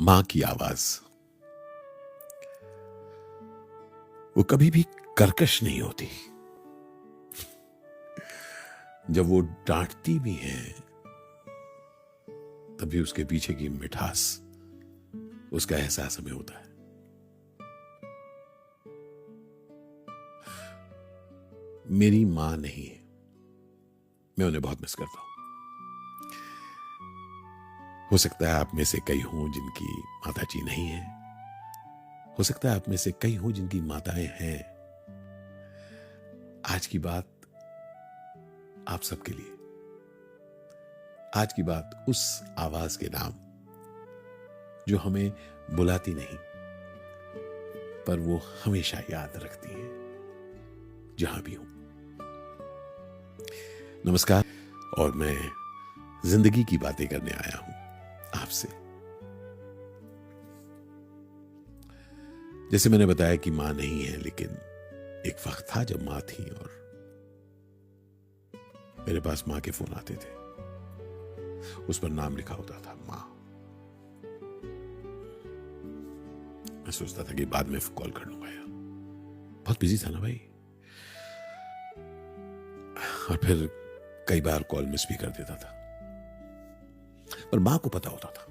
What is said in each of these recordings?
मां की आवाज वो कभी भी कर्कश नहीं होती। जब वो डांटती भी है तभी उसके पीछे की मिठास, उसका एहसास हमें होता है। मेरी मां नहीं है, मैं उन्हें बहुत मिस करता हूं। हो सकता है आप में से कई हों जिनकी माताजी नहीं है, हो सकता है आप में से कई हों जिनकी माताएं हैं। आज की बात आप सबके लिए, आज की बात उस आवाज के नाम जो हमें बुलाती नहीं पर वो हमेशा याद रखती है जहां भी हूं। नमस्कार, और मैं जिंदगी की बातें करने आया हूं आपसे। जैसे मैंने बताया कि मां नहीं है, लेकिन एक वक्त था जब मां थी और मेरे पास मां के फोन आते थे। उस पर नाम लिखा होता था मां। मैं सोचता था कि बाद में कॉल कर लूंगा यार, बहुत बिजी था ना भाई। और फिर कई बार कॉल मिस भी कर देता था, पर मां को पता होता था।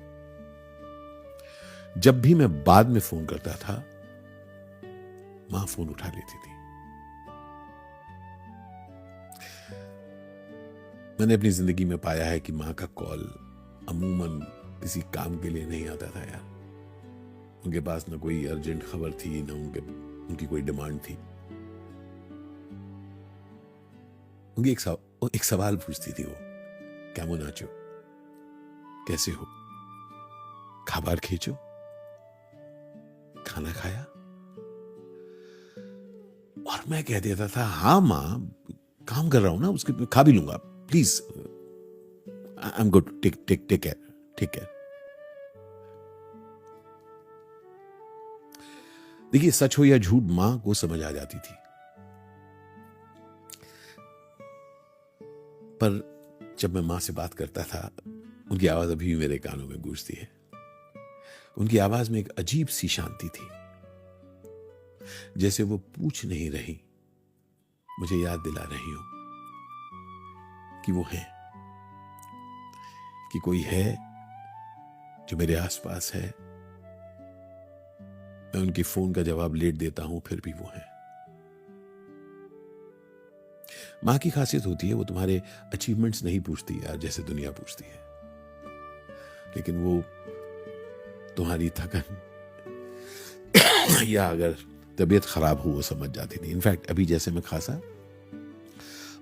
जब भी मैं बाद में फोन करता था, मां फोन उठा लेती थी। मैंने अपनी जिंदगी में पाया है कि मां का कॉल अमूमन किसी काम के लिए नहीं आता था यार। उनके पास न कोई अर्जेंट खबर थी, न उनकी कोई डिमांड थी। उनकी एक सवाल पूछती थी वो, केमन आचो, कैसे हो, खाबार खींचो, खाना खाया। और मैं कह देता था हाँ मां, काम कर रहा हूं ना, उसके खा भी लूंगा, please, I am good, take care. देखिए, सच हो या झूठ, मां को समझ आ जाती थी। पर जब मैं मां से बात करता था, उनकी आवाज अभी भी मेरे कानों में गूंजती है। उनकी आवाज में एक अजीब सी शांति थी, जैसे वो पूछ नहीं रही, मुझे याद दिला रही हो कि वो है, कि कोई है जो मेरे आसपास है। मैं उनकी फोन का जवाब लेट देता हूं, फिर भी वो है। मां की खासियत होती है, वो तुम्हारे अचीवमेंट्स नहीं पूछती यार जैसे दुनिया पूछती है, लेकिन वो तुम्हारी थकन या अगर तबीयत खराब हो वो समझ जाती थी। इनफैक्ट अभी जैसे मैं खांसा,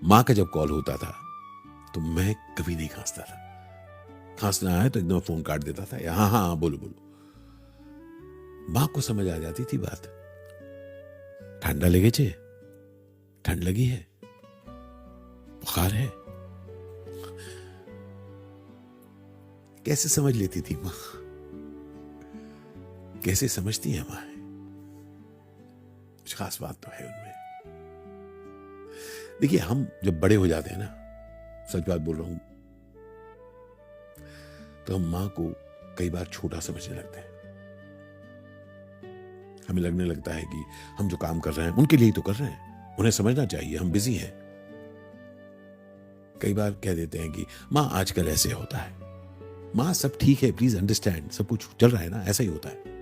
मां का जब कॉल होता था तो मैं कभी नहीं खांसता था। खांसना आया तो एकदम फोन काट देता था, हाँ हाँ बोलो बोलो। मां को समझ आ जाती थी बात। ठंडा लगे चे, ठंड लगी है, बुखार है। कैसे समझ लेती थी मां, कैसे समझती है मां। कुछ खास बात तो है उनमें। देखिए, हम जब बड़े हो जाते हैं ना, सच बात बोल रहा हूं, तो हम मां को कई बार छोटा समझने लगते हैं। हमें लगने लगता है कि हम जो काम कर रहे हैं उनके लिए ही तो कर रहे हैं, उन्हें समझना चाहिए, हम बिजी हैं। कई बार कह देते हैं कि मां आजकल ऐसे होता है, मां सब ठीक है, प्लीज अंडरस्टैंड, सब कुछ चल रहा है ना, ऐसा ही होता है।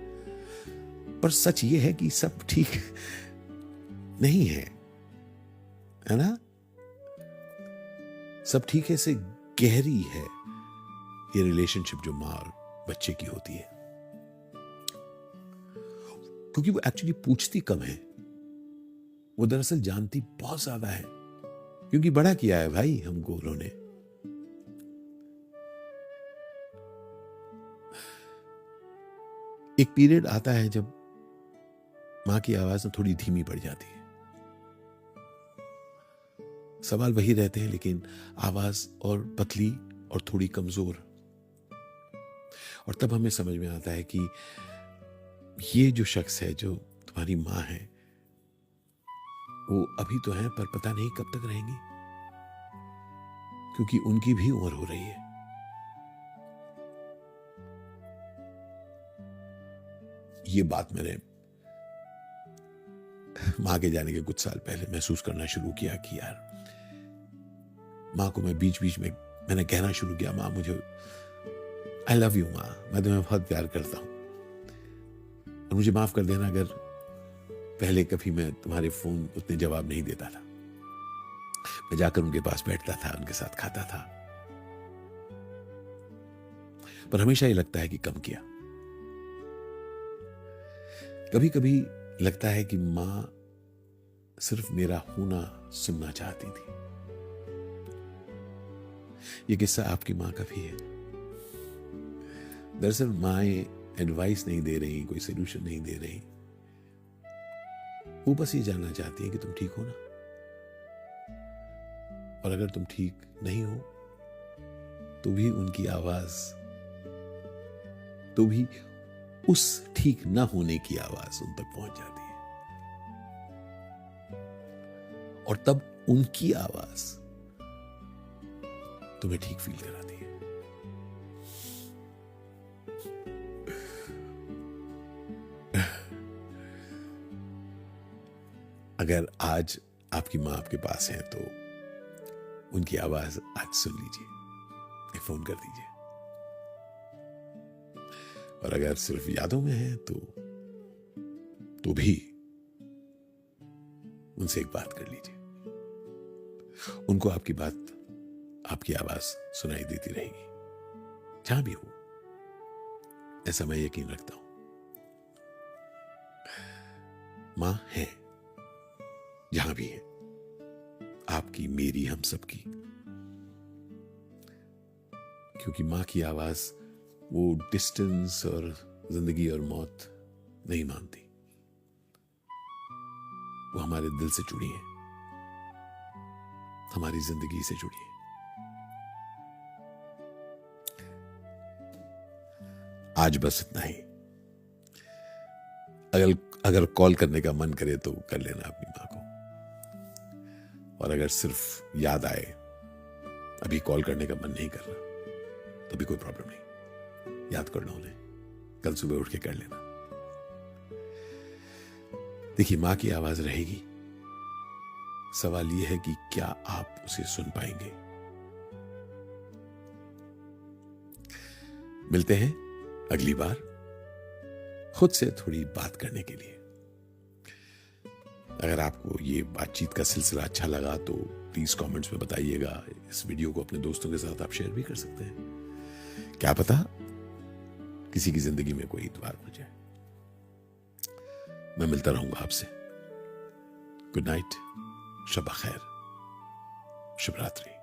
पर सच ये है कि सब ठीक नहीं है ना। सब ठीक है से गहरी है ये रिलेशनशिप जो मां और बच्चे की होती है, क्योंकि वो एक्चुअली पूछती कम है, वो दरअसल जानती बहुत ज्यादा है, क्योंकि बड़ा किया है भाई हमको उन्होंने। एक पीरियड आता है जब मां की आवाज ना थोड़ी धीमी पड़ जाती है। सवाल वही रहते हैं, लेकिन आवाज और पतली और थोड़ी कमजोर। और तब हमें समझ में आता है कि ये जो शख्स है, जो तुम्हारी मां है, वो अभी तो है पर पता नहीं कब तक रहेंगी, क्योंकि उनकी भी उम्र हो रही है। ये बात मैंने माँ के जाने के कुछ साल पहले महसूस करना शुरू किया कि यार, माँ को मैं बीच बीच में मैंने कहना शुरू किया, माँ मुझे आई लव यू माँ, मैं तुम्हें बहुत प्यार करता हूं और मुझे माफ कर देना अगर पहले कभी मैं तुम्हारे फोन उतने जवाब नहीं देता था। मैं जाकर उनके पास बैठता था, उनके साथ खाता था, पर हमेशा ये लगता है कि कम किया। कभी कभी लगता है कि मां सिर्फ मेरा होना सुनना चाहती थी। ये किस्सा आपकी मां का भी है। दरअसल माएं एडवाइस नहीं दे रही, कोई सोल्यूशन नहीं दे रही, वो बस ये जानना चाहती है कि तुम ठीक हो ना, और अगर तुम ठीक नहीं हो तो भी उनकी आवाज, तो भी उस ठीक ना होने की आवाज उन तक पहुंच जाती है, और तब उनकी आवाज तुम्हें ठीक फील कराती है। अगर आज आपकी मां आपके पास है तो उनकी आवाज आज सुन लीजिए, फोन कर दीजिए, और अगर सिर्फ यादों में है तो भी उनसे एक बात कर लीजिए। उनको आपकी बात, आपकी आवाज सुनाई देती रहेगी जहां भी हो, ऐसा मैं यकीन रखता हूं। मां है जहां भी है, आपकी, मेरी, हम सबकी, क्योंकि मां की आवाज वो डिस्टेंस और जिंदगी और मौत नहीं मानती, वो हमारे दिल से जुड़ी है, हमारी जिंदगी से जुड़ी है। आज बस इतना ही। अगर कॉल करने का मन करे तो कर लेना अपनी मां को, और अगर सिर्फ याद आए, अभी कॉल करने का मन नहीं कर रहा, तो भी कोई प्रॉब्लम नहीं, याद कर लो उन्हें, कल सुबह उठ के कर लेना। देखिए, मां की आवाज रहेगी, सवाल यह है कि क्या आप उसे सुन पाएंगे। मिलते हैं अगली बार खुद से थोड़ी बात करने के लिए। अगर आपको ये बातचीत का सिलसिला अच्छा लगा तो प्लीज कमेंट्स में बताइएगा। इस वीडियो को अपने दोस्तों के साथ आप शेयर भी कर सकते हैं, क्या पता किसी की जिंदगी में कोई इतवार हो जाए। मैं मिलता रहूंगा आपसे। गुड नाइट, शब खैर, शुभ रात्रि।